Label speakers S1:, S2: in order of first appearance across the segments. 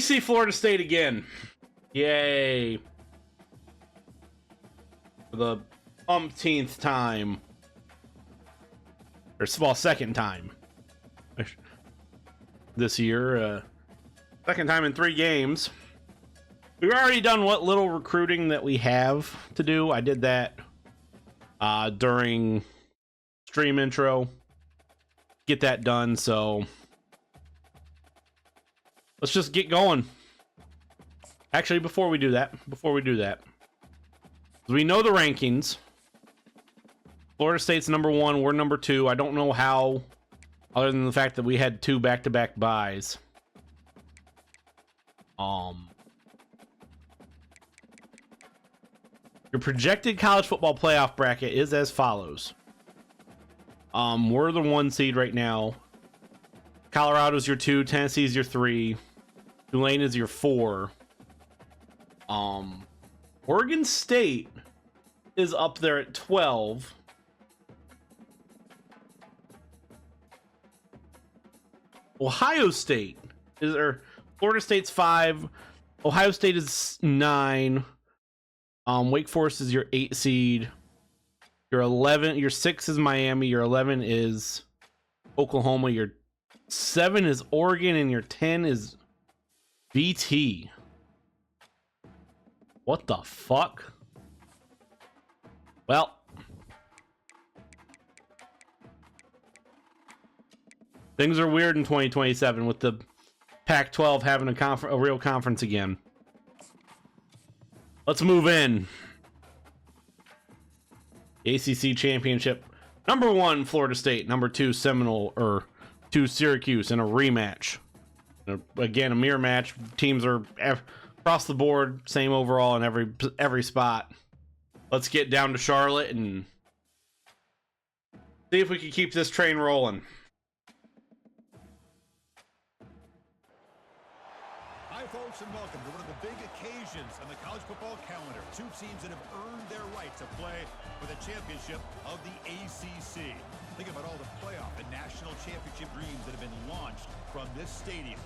S1: see Florida State again. Yay. For the umpteenth time. Or, well, second time. This year. Second time in 3 games. We've already done what little recruiting that we have to do. I did that during stream intro. Get that done, so let's just get going. Actually, before we do that, we know the rankings. Florida State's number 1, we're number 2. I don't know how, other than the fact that we had 2 back-to-back buys. Your projected college football playoff bracket is as follows. We're the 1 seed right now. Colorado's your 2, Tennessee's your 3, Tulane is your 4. Oregon State is up there at 12. Ohio State is, or Florida State's 5. Ohio State is 9. Wake Forest is your 8 seed. Your 11, your 6 is Miami. Your 11 is Oklahoma. Your 7 is Oregon, and your 10 is BT. What the fuck? Well, things are weird in 2027 with the Pac-12 having a real conference again. Let's move in. ACC championship. Number 1, Florida State. Number 2, Seminole, or 2, Syracuse in a rematch. Again, a mirror match. Teams are across the board, same overall in every spot. Let's get down to Charlotte and see if we can keep this train rolling.
S2: Hi, folks, and welcome to one of the big occasions on the college football calendar. 2 teams that have earned their right to play for the championship of the ACC. Think about all the playoff and national championship dreams that have been launched from this stadium.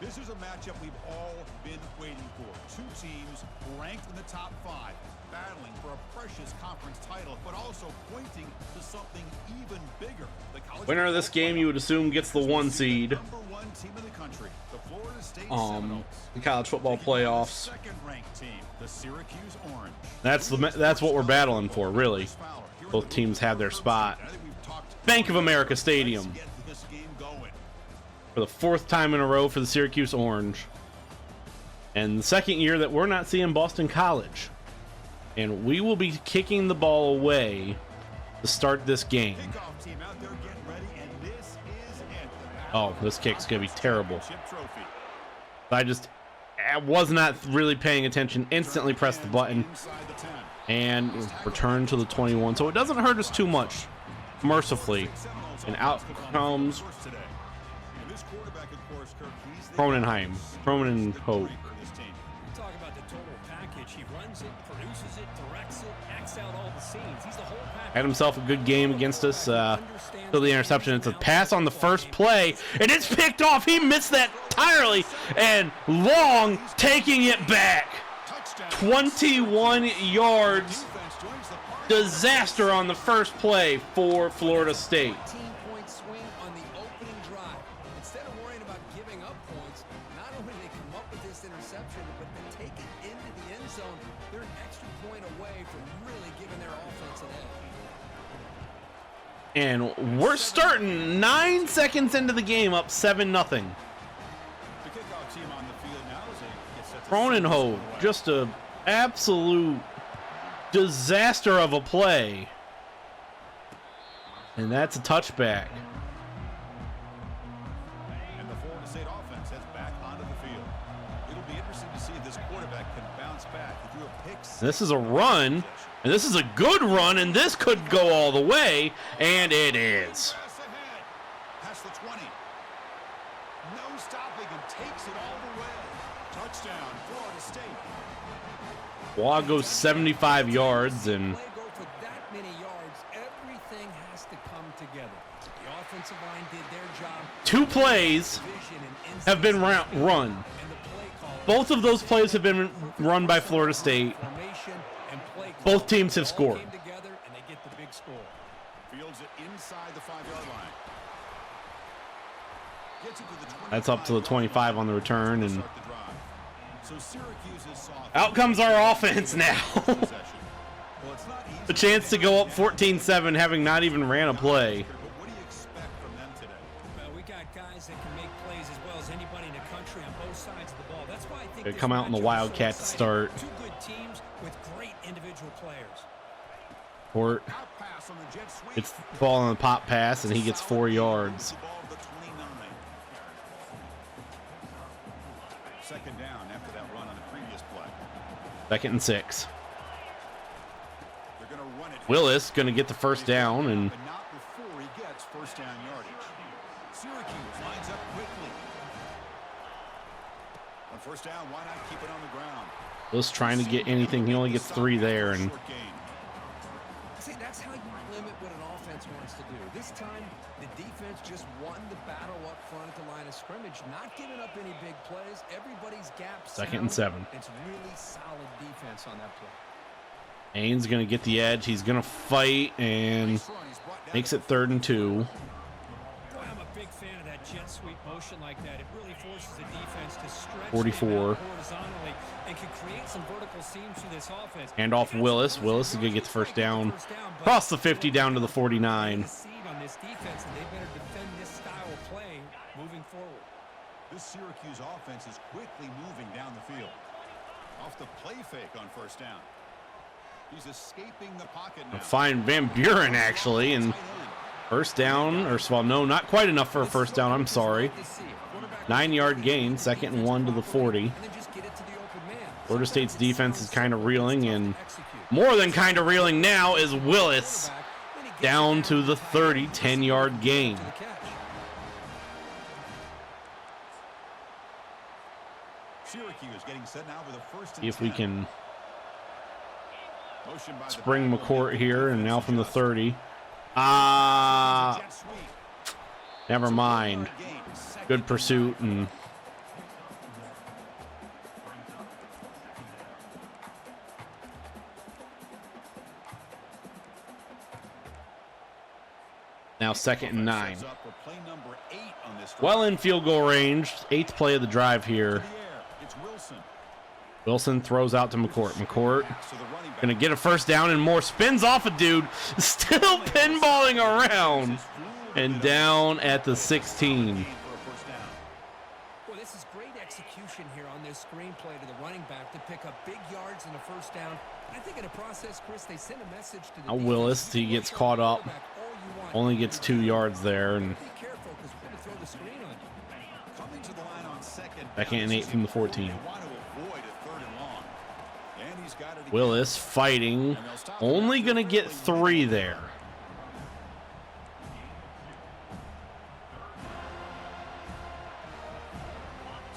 S2: This is a matchup we've all been waiting for. 2 teams ranked in the top 5, battling for a precious conference title, but also pointing to something even bigger. The
S1: winner of this game, you would assume, gets the 1 seed.
S2: Number 1 team in the country, the Florida State Seminoles.
S1: The college football playoffs.
S2: Second-ranked team, the Syracuse Orange.
S1: That's what we're battling for, really. Both teams have their spot. Bank of America Stadium. For the 4th time in a row for the Syracuse Orange. And the 2nd year that we're not seeing Boston College. And we will be kicking the ball away to start this game. Oh, this kick's gonna be terrible. I was not really paying attention. Instantly pressed the button and return to the 21. So it doesn't hurt us too much, mercifully. And out comes Cronenheim. Cronenhoek.
S3: Talk about the total package. He runs it, produces it, directs it, acts out all the scenes. He's the whole package.
S1: Had himself a good game against us till the interception. It's a pass on the first play, and it's picked off. He missed that entirely, and Long taking it back. 21 yards. Disaster on the first play for Florida State. And we're starting 9 seconds into the game, up 7-0. Cronenhoek, just a absolute disaster of a play. And that's a touchback.
S2: And the Florida State offense heads back onto the field. It'll be interesting to see if this quarterback can bounce back. He threw a pick.
S1: This is a run. And this is a good run, and this could go all the way, and it is.
S2: Past the 20. No stopping and takes it all the way. Touchdown, Florida State.
S1: Wall goes 75 yards, and
S3: For that many yards, everything has to come together. The offensive line did their job.
S1: 2 plays have been run.
S3: And the play call.
S1: Both of those plays have been run by Florida State.
S3: Formation and play call.
S1: Both teams have
S3: All
S1: scored.
S3: came together and they get the big score.
S2: Fields it inside the 5-yard line. Gets it to the 25.
S1: That's up to the 25 on the return, and
S2: Start the drive. So Syracuse's soft-
S1: out comes our offense now.
S2: Well, it's not easy.
S1: A chance to go up 14-7, having not even ran a play.
S2: But what do you expect from them today?
S3: Well, we got guys that can make plays as well as anybody in the country on both sides of the ball. That's why I think
S1: They
S3: this
S1: come out in the
S3: matchup is so
S1: Wildcat to
S3: exciting.
S1: start.
S3: Two good teams with great individual players.
S1: Court.
S2: Out pass on the jet sweep.
S1: It's the ball on the pop pass, and he gets 4 yards.
S2: The ball to the 29. Second down after that run on the previous play.
S1: 2nd and 6.
S2: They're going to run it.
S1: Willis going to get the first down, and
S2: But not before he gets first down yardage. Syracuse lines up quickly. On first down, why not keep it on the ground?
S1: Willis trying to get anything. He only gets 3 there, and
S2: Short gain.
S3: See, that's how you limit what an offense wants to do. This time, the defense just won the battle up front at the line of scrimmage, not giving up any big plays. Everybody's gaps.
S1: 2nd and 7.
S3: It's really solid defense on that play.
S1: Ains going to get the edge. He's going to fight, and
S2: Nice run. He's brought down
S1: makes it 3rd and 2.
S3: Boy, I'm a big fan of that jet sweep motion like that. It really forces the defense to stretch
S1: 44.
S3: them out horizontally and can create some vertical seams for this offense.
S1: Hand off Willis. Willis is going to get the first down. Across the 50 down to the 49.
S3: Seed on this defense, and they better defend this style of play moving forward.
S2: This Syracuse offense is quickly moving down the field. Off the play fake on first down. He's escaping the pocket now.
S1: Find Van Buren, actually, and first down, or well, no, not quite enough for a first down. I'm sorry. 9-yard gain, 2nd and 1 to the 40.
S3: And then just get it to the open man.
S1: Florida State's defense is kind of reeling, and more than kind of reeling now is Willis down to the 30, 10-yard gain.
S2: Syracuse getting set now with a first and
S1: See if we
S2: 10.
S1: can
S2: Motion by the
S1: spring
S2: back.
S1: McCourt here, and now from the 30.
S2: Jet sweep.
S1: Never mind.
S2: Gain. Second
S1: Good pursuit, and now 2nd and 9.
S2: Sets up for play number 8 on this drive.
S1: Well in field goal range. 8th play of the drive here.
S2: In the air, it's Wilson.
S1: Wilson throws out to McCourt. McCourt
S2: So the running back
S1: gonna get a first down, and more spins off a dude. Still pinballing around and down at the 16.
S2: for a first down.
S3: Well, this is great execution here on this screenplay to the running back to pick up big yards and a first down. I think in the process, Chris, they send a message to the
S1: Now
S3: defense.
S1: Willis, he gets caught up. Only gets 2 yards there, and
S3: Be careful because we're going to throw the screen on you.
S2: Coming to the line on second.
S1: 2nd and 8 from the 14.
S2: They want to avoid a 3rd and long. And he's got it again.
S1: Willis fighting. Only gonna get 3 there.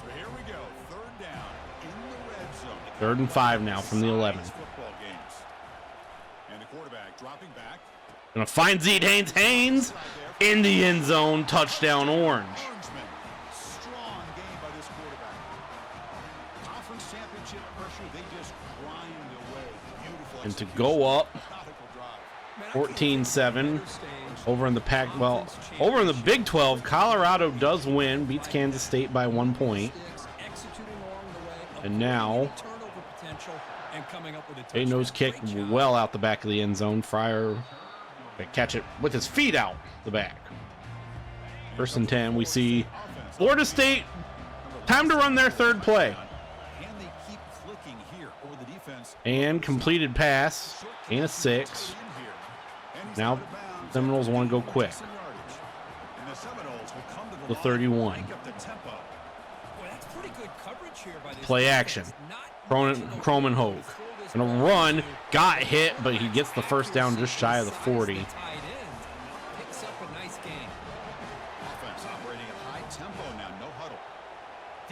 S2: So here we go. 3rd down in the red zone.
S1: 3rd and 5 now from the 11.
S2: Football games. And the quarterback dropping back.
S1: Gonna find Zeke Haynes. Haynes in the end zone. Touchdown, Orange.
S2: Orangeman. Strong game by this quarterback. Conference championship pressure, they just grind away. Beautiful
S1: And to
S2: execution.
S1: go up
S2: Methodical drive.
S1: 14-7 over in the Pac. Well, over in the Big 12, Colorado does win. Beats Kansas State by 1 point. And now a nose kick well out the back of the end zone. Fryer catch it with his feet out the back. 1st and 10. We see Florida State time to run their 3rd play.
S2: Can they keep clicking here, or the defense
S1: And completed pass and a 6. Now Seminoles want to go quick. The 31. Play action. Croman Hogue. Gonna run. Got hit, but he gets the first down just shy of the 40.
S2: Offense operating at high tempo now, no huddle.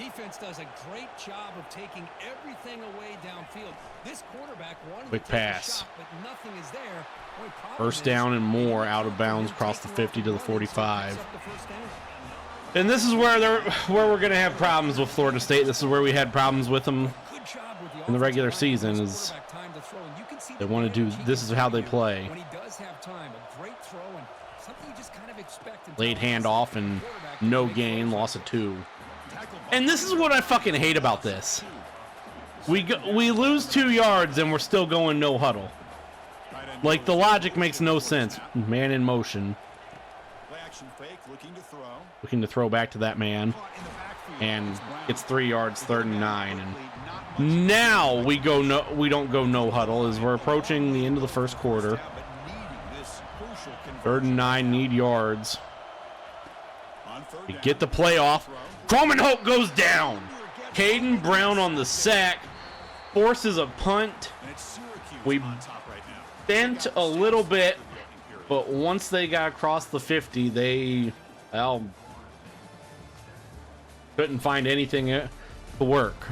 S3: Defense does a great job of taking everything away downfield. This quarterback wanted
S1: Quick
S3: to take
S1: pass.
S3: a shot, but nothing is there. Only problem
S1: First
S3: is
S1: down and
S3: they
S1: more
S3: didn't
S1: out of
S3: count
S1: bounds
S3: on him
S1: across the
S3: taking off
S1: 50 to the
S3: and running, so he
S1: 45.
S3: picks up the first down.
S1: And this is where we're going to have problems with Florida State. This is where we had problems with them
S3: Good job with
S1: in the regular
S3: offensive line
S1: season
S3: giving
S1: is
S3: his quarterback time to throw, and you can see
S1: they
S3: the
S1: want to do,
S3: damage he
S1: this
S3: can
S1: is how
S3: do
S1: they
S3: to you
S1: play.
S3: when he does have time. A great throw and something you just kind of expect until
S1: Late
S3: the last
S1: handoff
S3: second.
S1: and
S3: Quarterback can
S1: no
S3: make
S1: gain,
S3: plays.
S1: loss of 2. And this is what I fucking hate about this. We lose 2 yards and we're still going no huddle. Like, the logic makes no sense. Man in motion. Looking to throw back to that man. And it's 3 yards, 3rd and 9. And now we don't go no huddle as we're approaching the end of the first quarter. 3rd and 9, need yards. We get the playoff. Coleman Hope goes down. Caden Brown on the sack. Forces a punt. We bent a little bit, but once they got across the 50, they, well, couldn't find anything to work.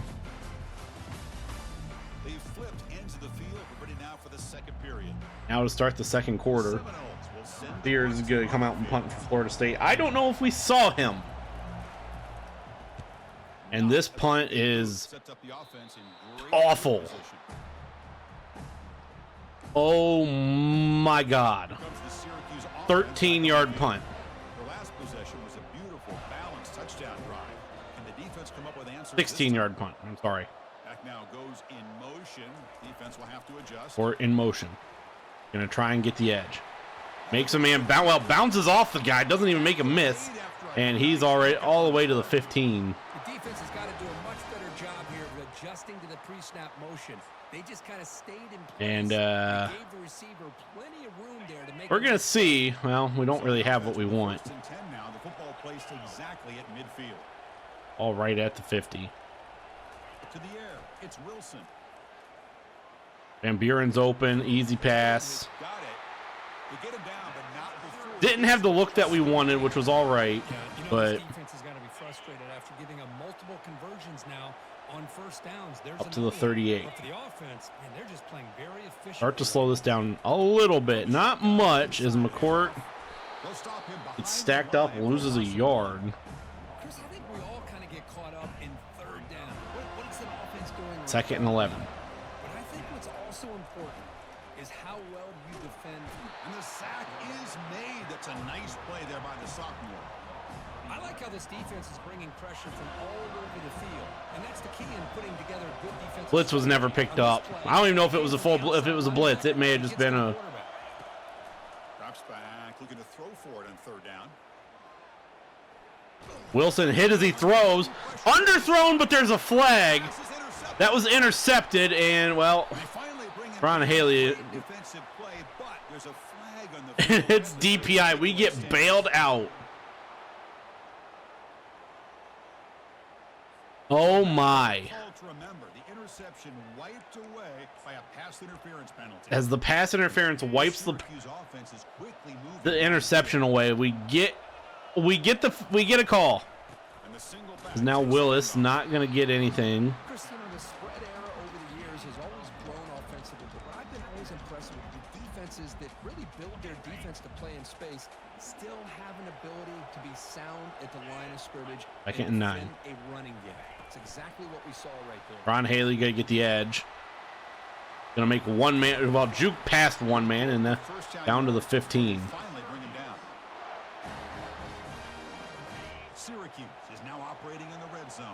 S2: They flipped into the field. We're ready now for the second period.
S1: Now to start the second quarter. Spears is going to come out and punt for Florida State. I don't know if we saw him. And this punt is awful. Oh my God. 13-yard punt.
S2: The last possession was a beautiful, balanced touchdown drive. Can the defense come up with answers?
S1: 16-yard punt. I'm sorry.
S2: Back now goes in motion. Defense will have to adjust.
S1: Or in motion. Gonna try and get the edge. Makes a man bounces off the guy. Doesn't even make a miss. And he's already all the way to the 15.
S3: The defense has got to do a much better job here of adjusting to the pre-snap motion. They just kind of stayed in place.
S1: And
S3: They gave the receiver plenty of room there to make
S1: we're gonna see. Well, we don't really have what we want.
S2: First and 10 now. The football placed exactly at midfield.
S1: All right at the 50.
S2: To the air. It's Wilson.
S1: Van Buren's open. Easy pass.
S2: Got it. They get him down, but not before.
S1: Didn't have the look that we wanted, which was all right.
S3: Yeah, you know,
S1: But
S3: this defense has got to be frustrated after giving up multiple conversions now on first downs. There's
S1: up to the
S3: another one.
S1: 38.
S3: But for the offense, man, they're just playing very efficient.
S1: Start to slow this down a little bit. Not much as McCourt
S2: They'll stop him behind
S1: gets
S2: the
S1: stacked up,
S2: line.
S1: loses a yard.
S3: Chris, I think we all kind of get caught up in third down. What is an offense doing? right
S1: 2nd and
S3: now?
S1: 11.
S3: But I think what's also important is how well you defend.
S2: And the sack is made. That's a nice play there by the sophomore.
S3: I like how this defense is bringing pressure from all over the field, and that's the key in putting together good defense.
S1: Blitz was never picked up. I don't even know if it was a if it was a blitz. It may have just been a.
S2: Drops back, looking to throw for it on third down.
S1: Wilson hit as he throws. Underthrown, but there's a flag.
S2: This is intercepted.
S1: That was intercepted, and, well,
S2: They finally bring him
S1: Ron
S2: in.
S1: Haley.
S2: Great defensive play, but there's a flag on the field.
S1: It's DPI. We get bailed out. Oh, my.
S2: Call to remember, the interception wiped away by a pass interference penalty.
S1: As the pass interference wipes the
S2: Syracuse offense is quickly moving
S1: the interception away, we get a call.
S2: and the single back
S1: 'Cause now
S2: takes
S1: Willis
S2: him
S1: not gonna get anything.
S3: Chris, you know, the spread era over the years has always grown offensively, but I've been always impressed with the defenses that really build their defense to play in space, still have an ability to be sound at the line of scrimmage.
S1: 2nd and 9.
S3: defend a running game. It's exactly what we saw right there.
S1: Ron Haley gonna get the edge. Gonna make one man. Well, juke past one man and then
S2: First
S1: down to the 15.
S2: Finally bring him down. Syracuse is now operating in the red zone.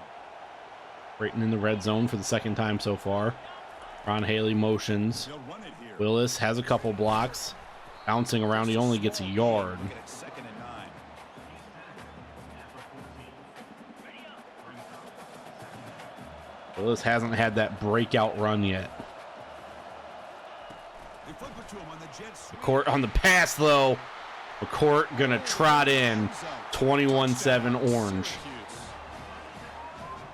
S1: Right in the red zone for the 2nd time so far. Ron Haley motions.
S2: They'll run it here.
S1: Willis has a couple blocks. Bouncing around, he only gets a yard.
S2: Look at it, 2nd and 9.
S1: Willis hasn't had that breakout run yet.
S2: They flip it to him on the jet sweep.
S1: McCourt on the pass though. McCourt gonna trot in 21-7 orange.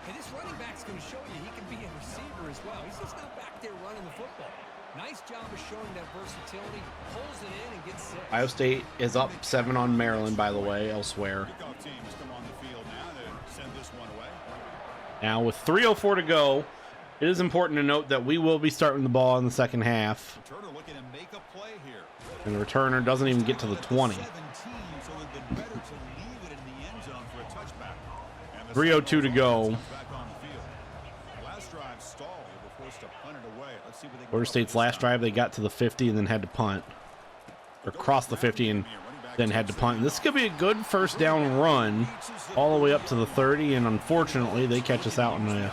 S3: And this running back's going to show you he can be a receiver as well. He's just not back there running the football. Nice job of showing that versatility. Pulls it in and gets 6.
S1: Ohio State is up 7 on Maryland, by the way, elsewhere.
S2: Kickoff team has come on the field now to send this one away.
S1: Now with 3:04 to go, it is important to note that we will be starting the ball in the second half.
S2: Returner looking to make a play here.
S1: And the returner doesn't even get to the 20. 3:02 to go. Florida State's last drive, they got to the 50 and then had to punt. Or crossed the 50 and then had to punt. This could be a good first down run all the way up to the 30, and unfortunately they catch us out in a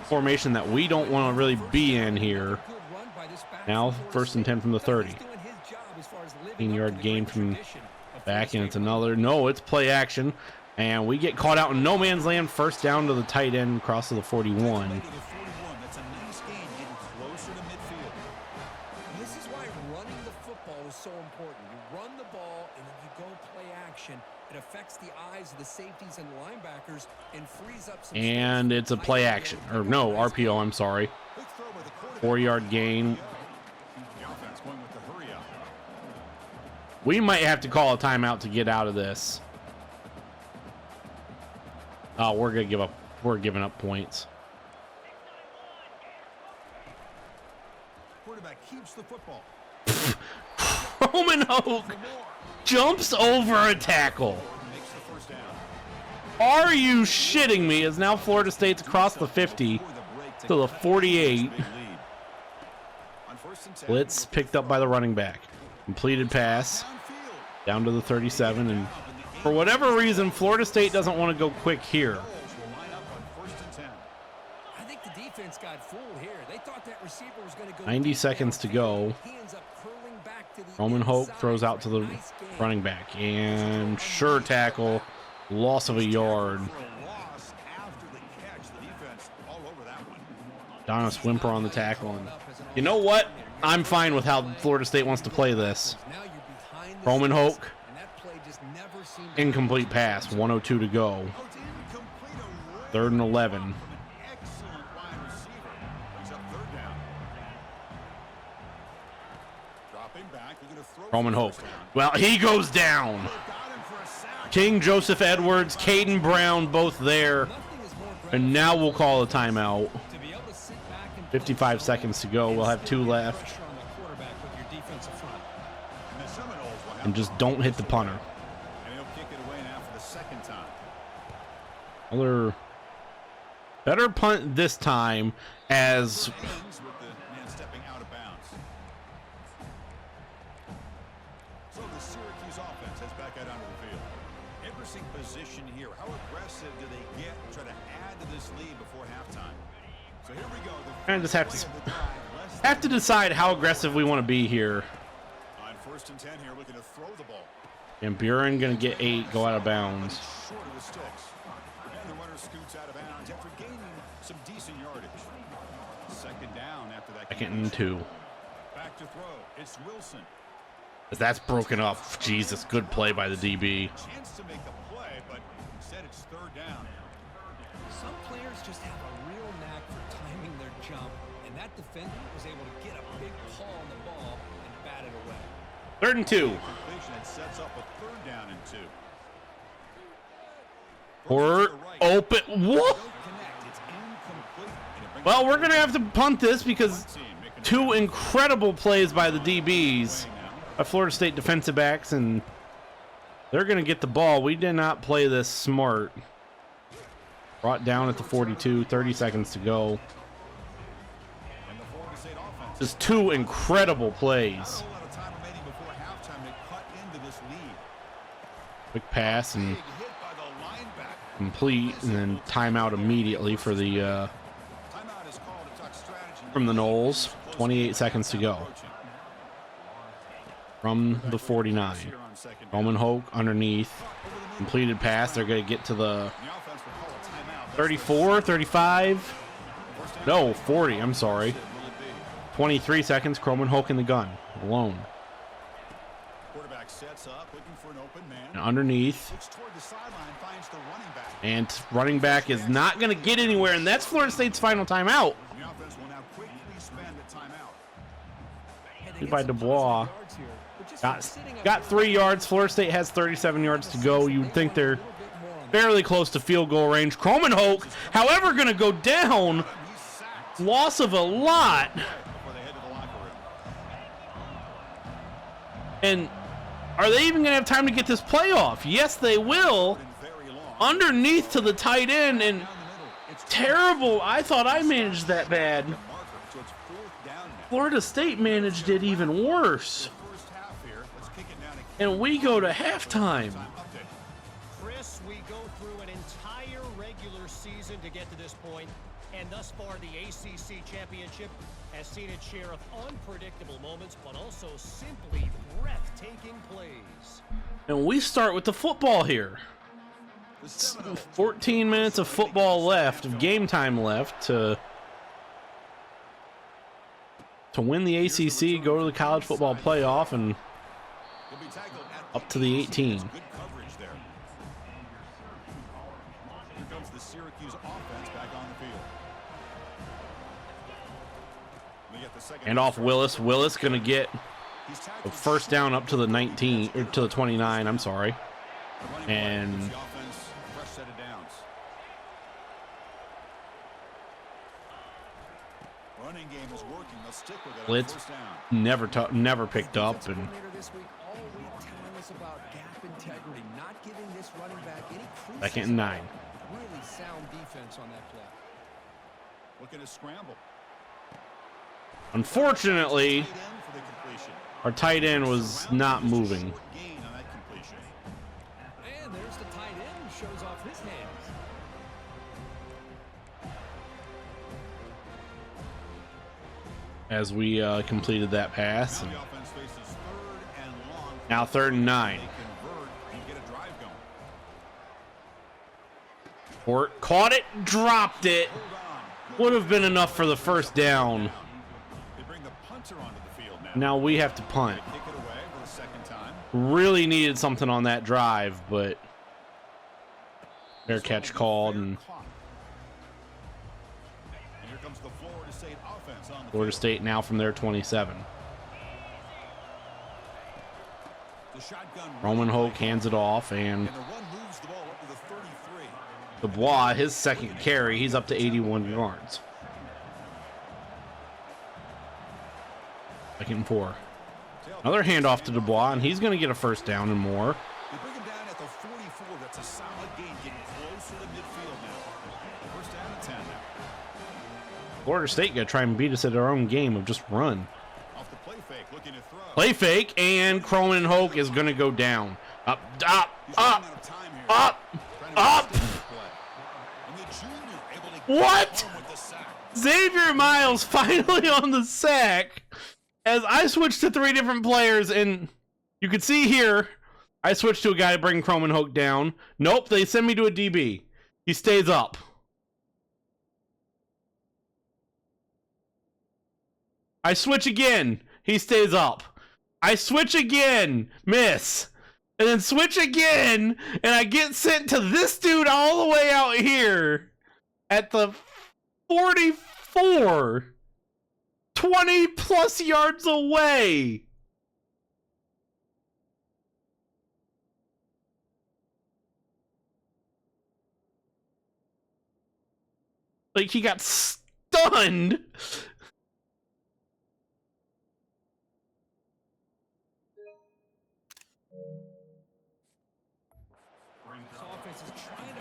S1: formation that we don't want to really be in here. Now, 1st and 10 from the 30. 15-yard gain from back, and it's another. No, it's play action. And we get caught out in no man's land. First down to the tight end, cross to the 41.
S2: That's a nice gain, getting closer to midfield.
S3: This is why running the football is so important. You run the ball and then you go play action. It affects the eyes of the safeties and linebackers and frees up some.
S1: And it's a play action. Or no, RPO, I'm sorry. 4-yard gain. We might have to call a timeout to get out of this. Oh, we're gonna give up. We're giving up points.
S2: Quarterback keeps the football.
S1: Roman Hoke jumps over a tackle.
S2: Makes the first down.
S1: Are you shitting me? As now Florida State's across the 50 to the 48. Blitz picked up by the running back. Completed pass down to the 37, and for whatever reason, Florida State doesn't want to go quick here.
S3: I think the defense got fooled here. They thought that receiver was going to go
S1: 90 seconds to go. Roman Hoke throws out to the running back, and sure tackle, loss of a yard. Donis Wimper on the tackle, and you know what? I'm fine with how Florida State wants to play this. Roman Hoke, incomplete pass, 1:02 to go. 3rd and 11. Roman Hoke. Well, he goes down. King, Joseph Edwards, Caden Brown, both there. And now we'll call a timeout. 55 seconds to go. We'll have 2 left. And just don't hit the punter. Another better punt this time as
S2: So the Syracuse offense heads back out onto the field. Interesting position here. How aggressive do they get to try to add to this lead before halftime? So here we go.
S1: I just have to decide how aggressive we want to be here.
S2: On 1st and 10 here, looking to throw the ball.
S1: And Buren gonna get 8, go out of bounds.
S2: Short of the sticks. And the runner scoots out of bounds after gaining some decent yardage. 2nd down after that.
S1: 2nd and 2.
S2: Back to throw. It's Wilson.
S1: That's broken up. Jesus, good play by the DB.
S2: Chance to make a play, but instead it's 3rd down.
S3: Some players just have a real knack for timing their jump, and that defender was able to get a big paw on the ball and bat it away.
S1: 3rd and 2.
S2: It sets up a 3rd down and 2.
S1: We're open. What? Well, we're going to have to punt this because 2 incredible plays by the DBs, by Florida State defensive backs, and they're going to get the ball. We did not play this smart. Brought down at the 42, 30 seconds to go. Just 2 incredible plays. Quick pass and complete, and then timeout immediately for the from the Noles. 28 seconds to go. From the 49. Roman Hoke underneath. Completed pass. They're going to get to the 34, 35. No, 40. I'm sorry. 23 seconds. Roman Hoke in the gun. Alone. And underneath. And running back is not going to get anywhere, and that's Florida State's final timeout. By Dubois. Got 3 yards. Florida State has 37 yards to go. You would think they're Barely close to field goal range. Kromenhoek, however, going to go down. Loss of a lot. And are they even going to have time to get this playoff? Yes, they will. Underneath to the tight end, and terrible. I thought I managed that bad. Florida State managed it even worse. And we go to halftime.
S4: Chris, we go through an entire regular season to get to this point, and thus far the ACC championship has seen its share of unpredictable moments, but also simply breathtaking plays.
S1: And we start with the football here. 14 minutes of football left, of game time left to win the ACC, go to the college football playoff, and up to the 18.
S2: Good coverage there. Here comes the Syracuse offense back on the field. We get the second
S1: And off Willis. Willis going to get the first down up to the 19, or to the 29, I'm sorry. And
S2: fresh set of downs. Running game is working. They'll stick with it.
S1: Blitz never picked up, and
S3: about gap integrity, not giving this running back any crucial.
S1: second and 9.
S3: Really sound defense on that play.
S2: Looking to scramble.
S1: Unfortunately,
S2: Tight end for the completion.
S1: our tight end was not moving.
S2: Short gain on that completion.
S3: And there's the tight end who shows off his hands.
S1: As we completed that pass.
S2: Now the offense faces third and long.
S1: Now 3rd and 9.
S2: They convert and get a drive going.
S1: Port caught it, dropped it.
S2: Hold on.
S1: Would have been enough for the first down.
S2: They bring the punter onto the field now.
S1: Now we have to punt.
S2: Kick it away for the second time.
S1: Really needed something on that drive, but fair catch called, and
S2: And here comes the Florida State offense on the
S1: Florida
S2: field.
S1: State now from their 27.
S2: The shotgun
S1: Roman Hoke hands it off, and
S2: and the run moves the ball up to the 33.
S1: Dubois, his second carry, he's up to 81 yards. 2nd and 4. Another handoff to Dubois, and he's going to get a first down and more.
S2: They bring him down at the 44. That's a solid gain, getting closer to midfield now. First down and 10 now.
S1: Florida State going to try and beat us at our own game of just run.
S2: Off the play fake, looking to throw.
S1: Play fake, and Cronin Hoke is going to go down. Up, up,
S2: He's running
S1: up,
S2: out of time here.
S1: up,
S2: Trying to
S1: up.
S2: extend the play. And the junior able to get
S1: What?
S2: home with the sack.
S1: Xavier Miles finally on the sack. As I switched to 3 different players, and you can see here, I switched to a guy to bring Croman Hoke down. Nope, they send me to a DB. He stays up. I switch again. He stays up. I switch again. Miss. And then switch again, and I get sent to this dude all the way out here at the 44. 20 plus yards away. Like, he got stunned.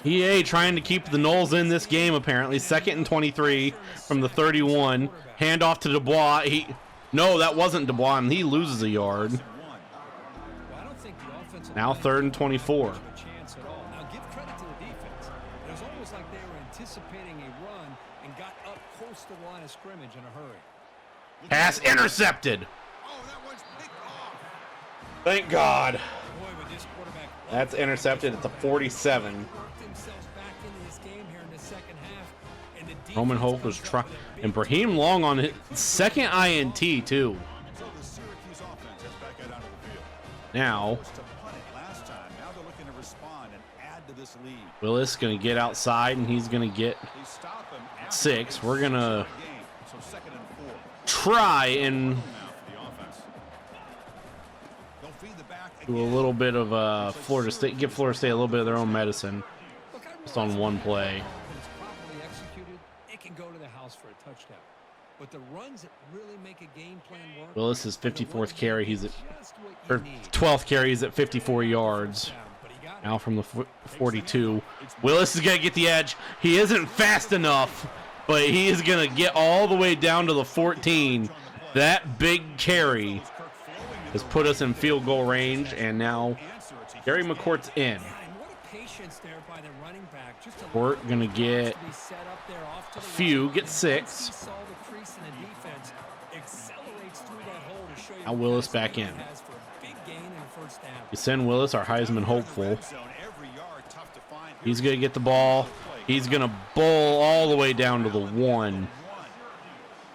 S1: EA trying to keep the Knowles in this game, apparently. 2nd and 23 from the 31. Handoff to Dubois. No, that wasn't Dubois, and he loses a yard. Now 3rd and 24.
S3: Now give credit to the defense. It was almost like they were anticipating a run and got up close to the line of scrimmage in a hurry.
S1: Pass intercepted.
S2: Oh, that one's picked off.
S1: Thank God.
S3: Boy, with this quarterback
S1: That's intercepted at the 47.
S3: worked themselves back into this game here in the second half, and the
S1: Roman
S3: defense
S1: Hope was
S3: comes
S1: trying,
S3: up with a big
S1: and Brahim Long on his second INT too.
S2: So the Syracuse offense heads back out onto the field.
S1: Now
S2: Was to punt it last time. Now they're looking to respond and add to this lead.
S1: Willis gonna get outside, and he's gonna get
S2: They stop him after
S1: 6.
S2: they
S1: We're gonna
S2: start the game. So 2nd and 4.
S1: try and
S2: Now for the offense. They'll feed the back
S1: do a
S2: again.
S1: little bit of Florida State, give Florida State a little bit of their own medicine. just on one play.
S3: When it's properly executed, it can go to the house for a touchdown. But the runs that really make a game plan work.
S1: Willis is 54th carry. He's at,
S3: just what
S1: or
S3: you need.
S1: 12th carry. He's at 54 yards.
S3: But he got it.
S1: Now from the 42. Willis is going to get the edge. He isn't fast enough, but he is going to get all the way down to the 14. That big carry has put us in field goal range, and now Gary McCourt's in.
S3: Yeah, and what a patience there by the running back. Just to
S1: We're going to get
S3: be set up there off to
S1: a
S3: the
S1: few,
S3: right.
S1: get
S3: And
S1: 6.
S3: once he saw the crease in the defense, accelerates through that hole to show you
S1: Now
S3: what
S1: Willis
S3: kind of
S1: back
S3: speed
S1: in.
S3: he has for a big gain and a first down.
S1: You send Willis, our Heisman hopeful. He's going to get the ball. He's going to bowl all the way down to the 1.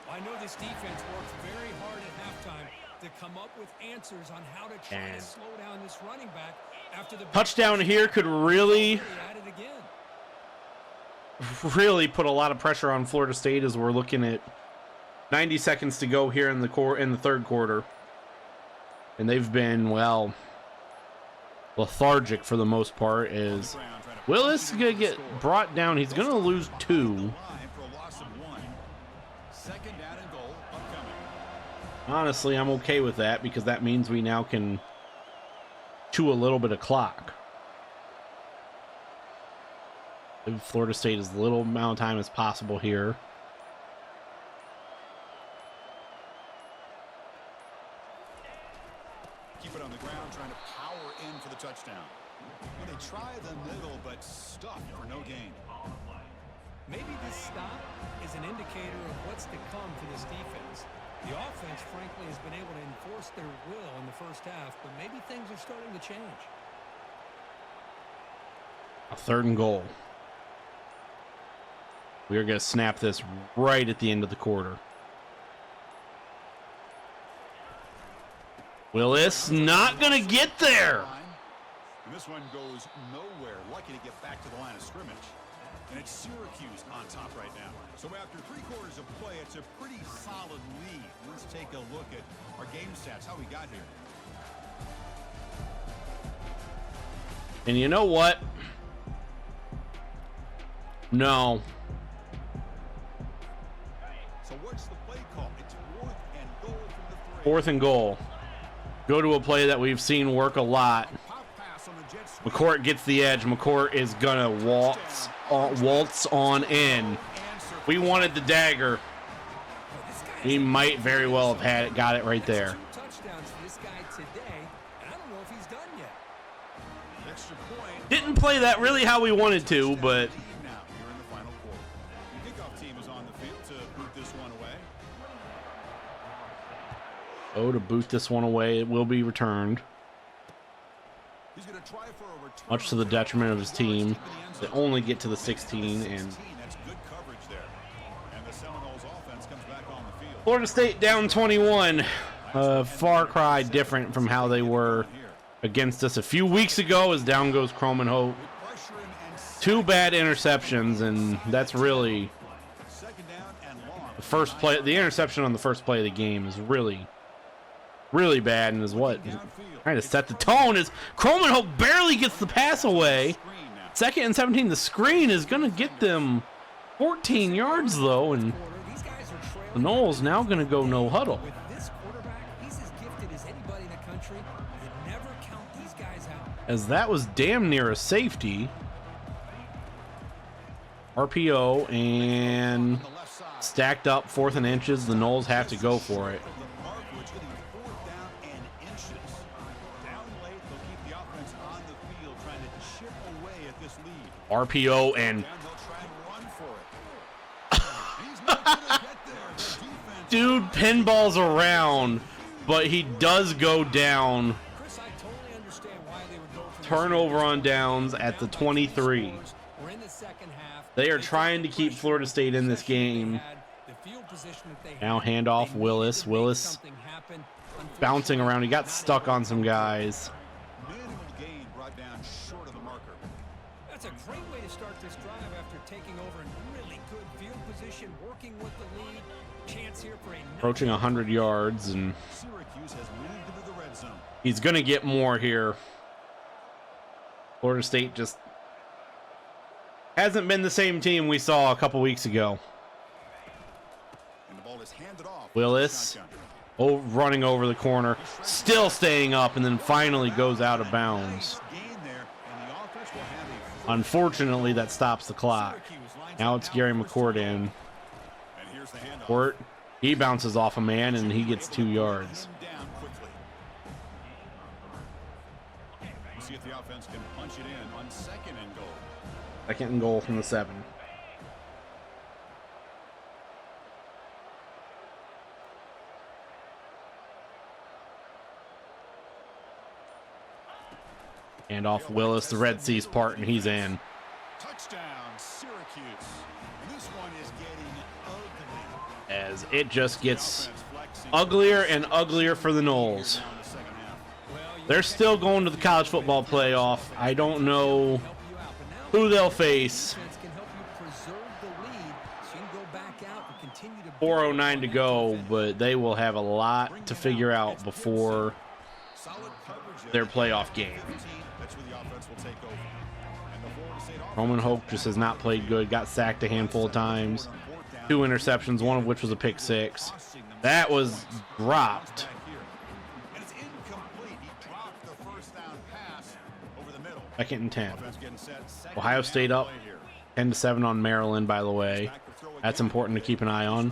S3: I know this defense works very hard at halftime to come up with answers on how to try
S1: And
S3: to slow down this running back after the
S1: touchdown here could really,
S3: at it again.
S1: really put a lot of pressure on Florida State as we're looking at 90 seconds to go here in the third quarter. And they've been, well, lethargic for the most part. As Willis is going to get brought down. He's going to lose 2. Honestly, I'm okay with that because that means we now can chew a little bit of clock. Give Florida State as little amount of time as possible here.
S2: Keep it on the ground, trying to power in for the touchdown. Well, they try the middle, but stuff for no gain.
S3: Maybe this stop is an indicator of what's to come for this defense. The offense, frankly, has been able to enforce their will in the first half, but maybe things are starting to change.
S1: A 3rd and goal. We are going to snap this right at the end of the quarter. Willis not going to get there.
S2: And this one goes nowhere. Lucky to get back to the line of scrimmage. And it's Syracuse on top right now. So after 3 quarters of play, it's a pretty solid lead. Let's take a look at our game stats, how we got here.
S1: And you know what? No.
S2: So what's the play call? It's 4th and goal from the 3.
S1: 4th and goal. Go to a play that we've seen work a lot.
S2: Pop pass on the jet sweep.
S1: McCourt gets the edge. McCourt is going to waltz on in. We wanted the dagger. He might very well have had it, got it right there.
S3: 2 touchdowns for this guy today, and I don't know if he's done yet.
S2: Extra point.
S1: Didn't play that really how we wanted to, but
S2: Now you're in the final quarter. The kickoff team is on the field to boot this one away.
S1: to boot this one away. It will be returned.
S2: He's gonna try for a return.
S1: Much to the detriment of his team. They only get to the 16, and
S2: That's good coverage there. And the Seminoles offense comes back on the field.
S1: Florida State down 21. Far cry different from how they were against us a few weeks ago, as down goes Cromanhope. 2 bad interceptions, and that's really
S2: Second down and long.
S1: the first play. The interception on the first play of the game is really, really bad, and is what trying to set the tone. Is Cromanhope barely gets the pass away. 2nd and 17. The screen is going to get them 14 yards though, and the Noles now going to go no huddle.
S3: With this quarterback, he's as gifted as anybody in the country. You never count these guys out.
S1: As that was damn near a safety. RPO and stacked up 4th and inches. The Noles have to go for it. RPO and dude pinballs around, but he does go down.
S3: Chris, I totally understand why they would go for
S1: Turnover on downs at the 23.
S3: We're in the second half.
S1: They are trying to keep Florida State in this game. Now handoff Willis. Willis bouncing around. He got stuck on some guys.
S3: That's a great way to start this drive after taking over in really good field position, working with the lead. Chance here for a
S1: Approaching 100 yards, and
S2: Syracuse has moved into the red zone.
S1: he's going to get more here. Florida State just hasn't been the same team we saw a couple weeks ago.
S2: And the ball is handed off.
S1: Willis, running over the corner, still staying up, and then finally goes out of bounds. Unfortunately, that stops the clock. Now it's Gary McCourt in. Court, he bounces off a man, and he gets 2 yards.
S2: See if the offense can punch it in on 2nd and goal.
S1: 2nd and goal from the 7. And off Willis, the Red Sea's part, and he's in.
S2: Touchdown, Syracuse. And this one is getting ugly.
S1: As it just gets uglier and uglier for the Noles. They're still going to the college football playoff. I don't know who they'll face. 4:09 to go, but they will have a lot to figure out before their playoff game. Roman Hope just has not played good. Got sacked a handful of times. 2 interceptions, one of which was a pick 6. That was dropped. 2nd and 10. Ohio State up 10-7 on Maryland, by the way. That's important to keep an eye on.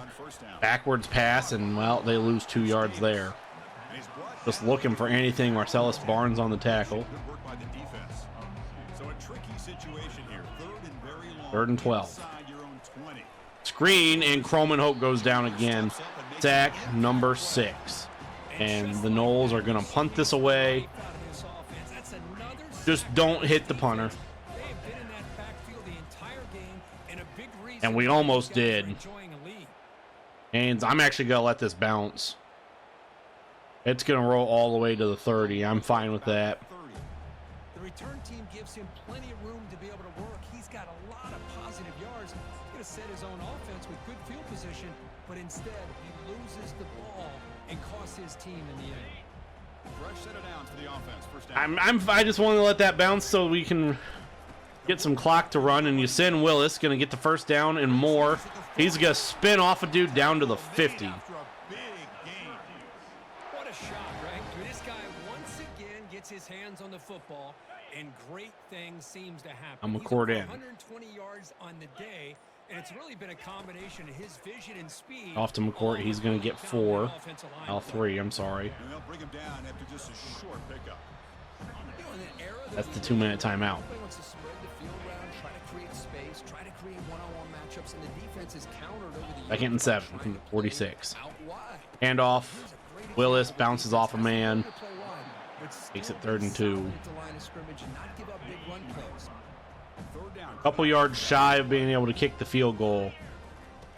S1: Backwards pass, and, well, they lose 2 yards there. Just looking for anything. Marcellus Barnes on the tackle. 3rd and 12. Screen, and Croman Hope goes down again. Sack number 6. And the Noles are going to punt this away. Just don't hit the punter. And we almost did. And I'm actually going to let this bounce. It's going to roll all the way to the 30. I'm fine with that.
S3: The return team gives him plenty of room to be able to work. He's got a lot of positive yards. He's going to set his own offense with good field position, but instead he loses the ball and costs his team in the end.
S2: Fresh set of downs for the offense. First down.
S1: I just want to let that bounce so we can get some clock to run. And Yasin Willis going to get the first down and more. He's going to spin off a dude down to the 50.
S3: What a shot, right? This guy once again gets his hands on the football, and great things seems to happen.
S1: I'm McCourt in.
S3: 120 yards on the day, and it's really been a combination of his vision and speed.
S1: Off to McCourt. He's going to get 4. Now 3, I'm sorry.
S2: Bring him down after just a short pickup.
S1: That's the 2-minute timeout.
S3: Wants to spread the field around, try to create space, try to create one-on-one matchups, and the defense is countered over the
S1: 2nd and 7 from the 46. Handoff. Willis bounces off a man. Makes it 3rd and 2. Couple yards shy of being able to kick the field goal.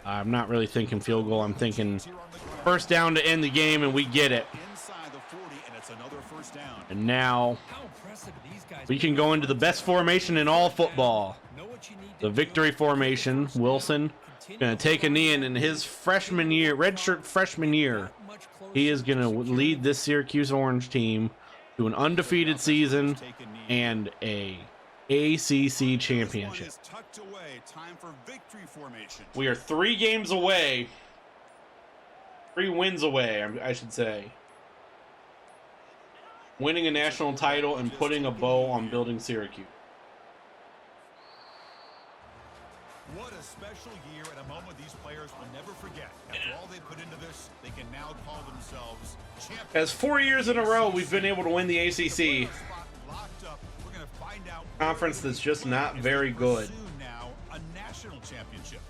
S1: I'm not really thinking field goal. I'm thinking first down to end the game, and we get it. And now we can go into the best formation in all football. The victory formation. Wilson going to take a knee in his freshman year, redshirt freshman year. He is going to lead this Syracuse Orange team to an undefeated season and a ACC championship. We are 3 games away. 3 wins away, I should say. Winning a national title and putting a bow on building Syracuse.
S2: What a special year and a moment these players will never forget. After all they put into this, they can now call themselves champions.
S1: As 4 years in a row, we've been able to win the ACC. Conference that's just not very good.
S2: Now, a national championship.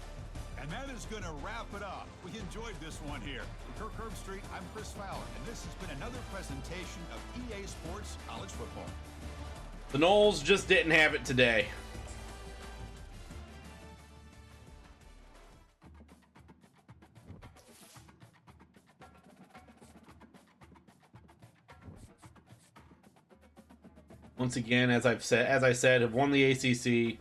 S2: And that is going to wrap it up. We enjoyed this one here. From Kirk Herbstreit, I'm Chris Fowler, and this has been another presentation of EA Sports College Football.
S1: The Noles just didn't have it today. Once again, as I said, have won the ACC.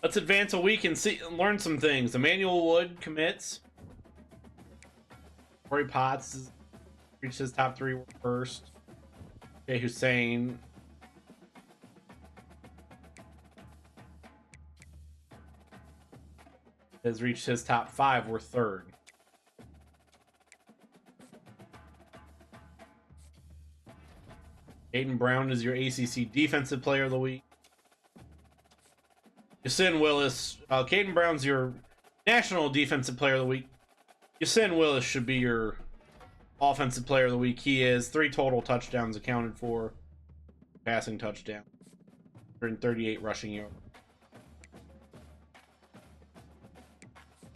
S1: Let's advance a week and learn some things. Emmanuel Wood commits. Corey Potts has reached his top 3 first. Jay Hussein. Has reached his top 5. We're third. Aiden Brown is your ACC Defensive Player of the Week. Yasin Willis. Caden Brown's your National Defensive Player of the Week. Yasin Willis should be your Offensive Player of the Week. He is 3 total touchdowns accounted for. Passing touchdown. 138 rushing yards.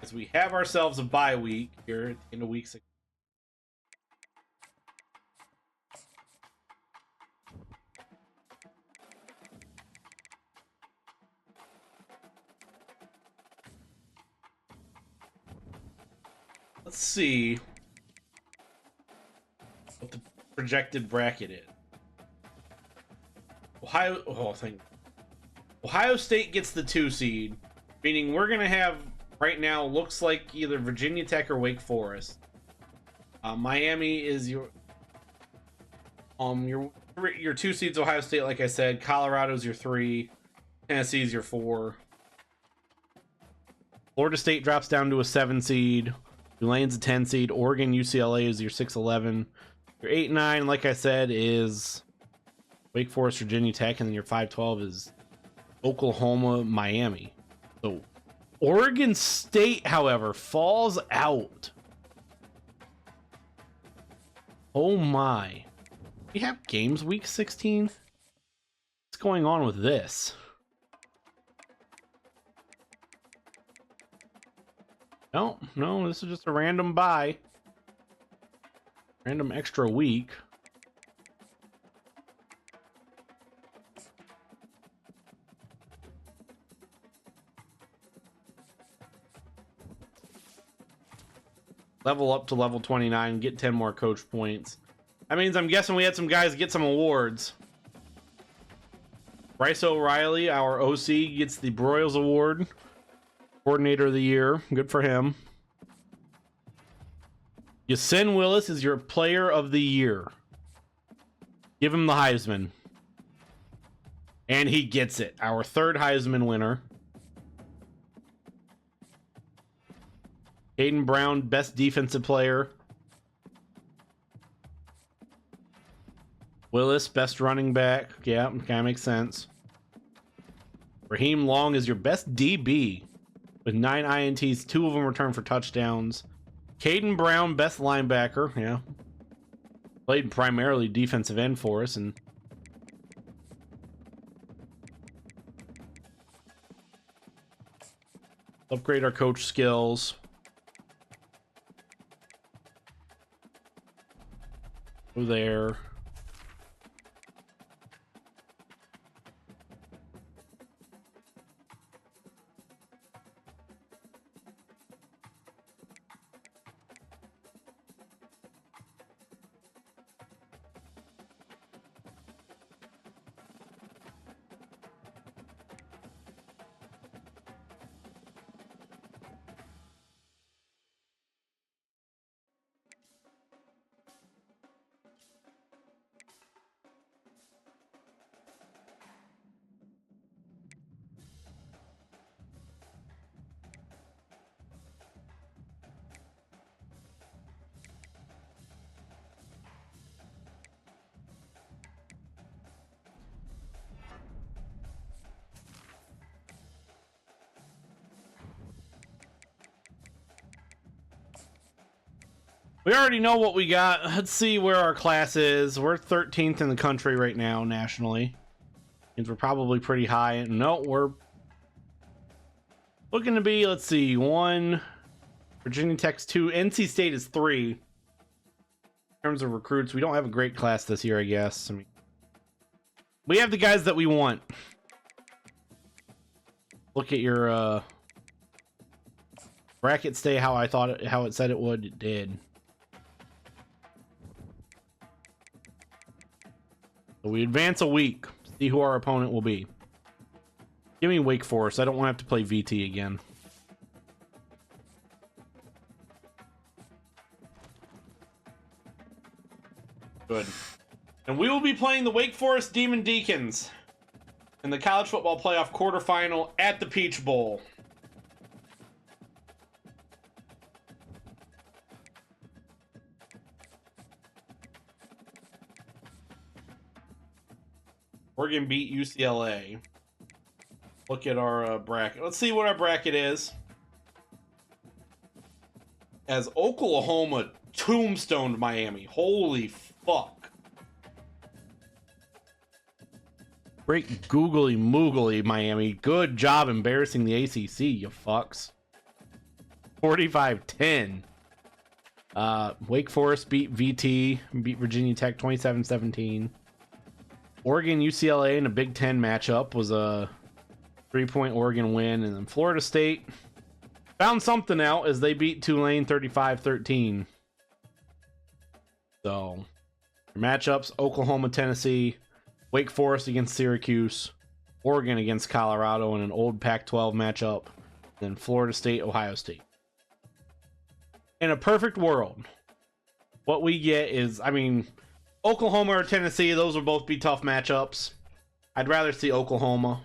S1: As we have ourselves a bye week here at the end of week 6. Let's see what the projected bracket is. Ohio State gets the 2 seed, meaning we're gonna have right now looks like either Virginia Tech or Wake Forest. Miami is your 2 seeds. Ohio State, like I said. Colorado's your 3. Tennessee's your 4. Florida State drops down to a 7 seed. Tulane's a 10 seed. Oregon, UCLA is your 6-11. Your 8-9, like I said, is Wake Forest, Virginia Tech, and then your 5-12 is Oklahoma, Miami. So Oregon State, however, falls out. Oh my. We have games week 16? What's going on with this? No, this is just a random bye. Random extra week. Level up to level 29, get 10 more coach points. That means I'm guessing we had some guys get some awards. Bryce O'Reilly, our OC, gets the Broyles Award. Coordinator of the Year. Good for him. Yasin Willis is your Player of the Year. Give him the Heisman. And he gets it. Our 3rd Heisman winner. Caden Brown, Best Defensive Player. Willis, Best Running Back. Yeah, kind of makes sense. Raheem Long is your Best DB. With 9 INTs, 2 of them returned for touchdowns. Caden Brown, Best Linebacker. Yeah. Played primarily defensive end for us. And upgrade our coach skills. Go there. We already know what we got. Let's see where our class is. We're 13th in the country right now, nationally. Means we're probably pretty high. No, we're looking to be, let's see, 1. Virginia Tech's 2. NC State is 3. In terms of recruits, we don't have a great class this year, I guess. I mean, we have the guys that we want. Look at your bracket stay how I thought it, how it said it would. It did. So we advance a week. See who our opponent will be. Give me Wake Forest. I don't want to have to play VT again. Good. And we will be playing the Wake Forest Demon Deacons in the college football playoff quarterfinal at the Peach Bowl. Oregon beat UCLA. Look at our bracket. Let's see what our bracket is. As Oklahoma tombstoned Miami. Holy fuck. Great googly moogly, Miami. Good job embarrassing the ACC, you fucks. 45-10. Wake Forest beat VT, beat Virginia Tech 27-17. Oregon UCLA in a Big Ten matchup was a 3-point Oregon win, and then Florida State found something out as they beat Tulane 35-13. So, matchups: Oklahoma, Tennessee, Wake Forest against Syracuse, Oregon against Colorado in an old Pac-12 matchup, then Florida State, Ohio State. In a perfect world, what we get is, I mean, Oklahoma or Tennessee, those will both be tough matchups. I'd rather see Oklahoma.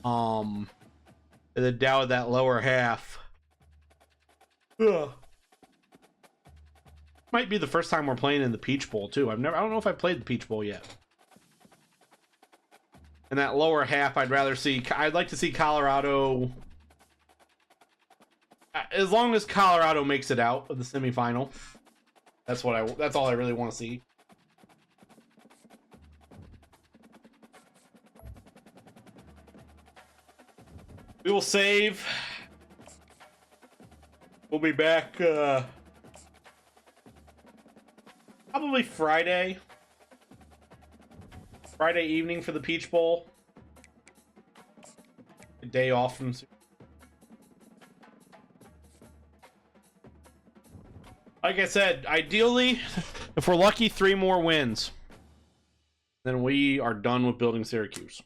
S1: The down that lower half. Ugh. Might be the first time we're playing in the Peach Bowl too. I don't know if I played the Peach Bowl yet. In that lower half, I'd like to see Colorado. As long as Colorado makes it out of the semifinal, that's all I really want to see. We will save. We'll be back probably Friday evening for the Peach Bowl. A day off from. Like I said, ideally, if we're lucky, 3 more wins, then we are done with building Syracuse.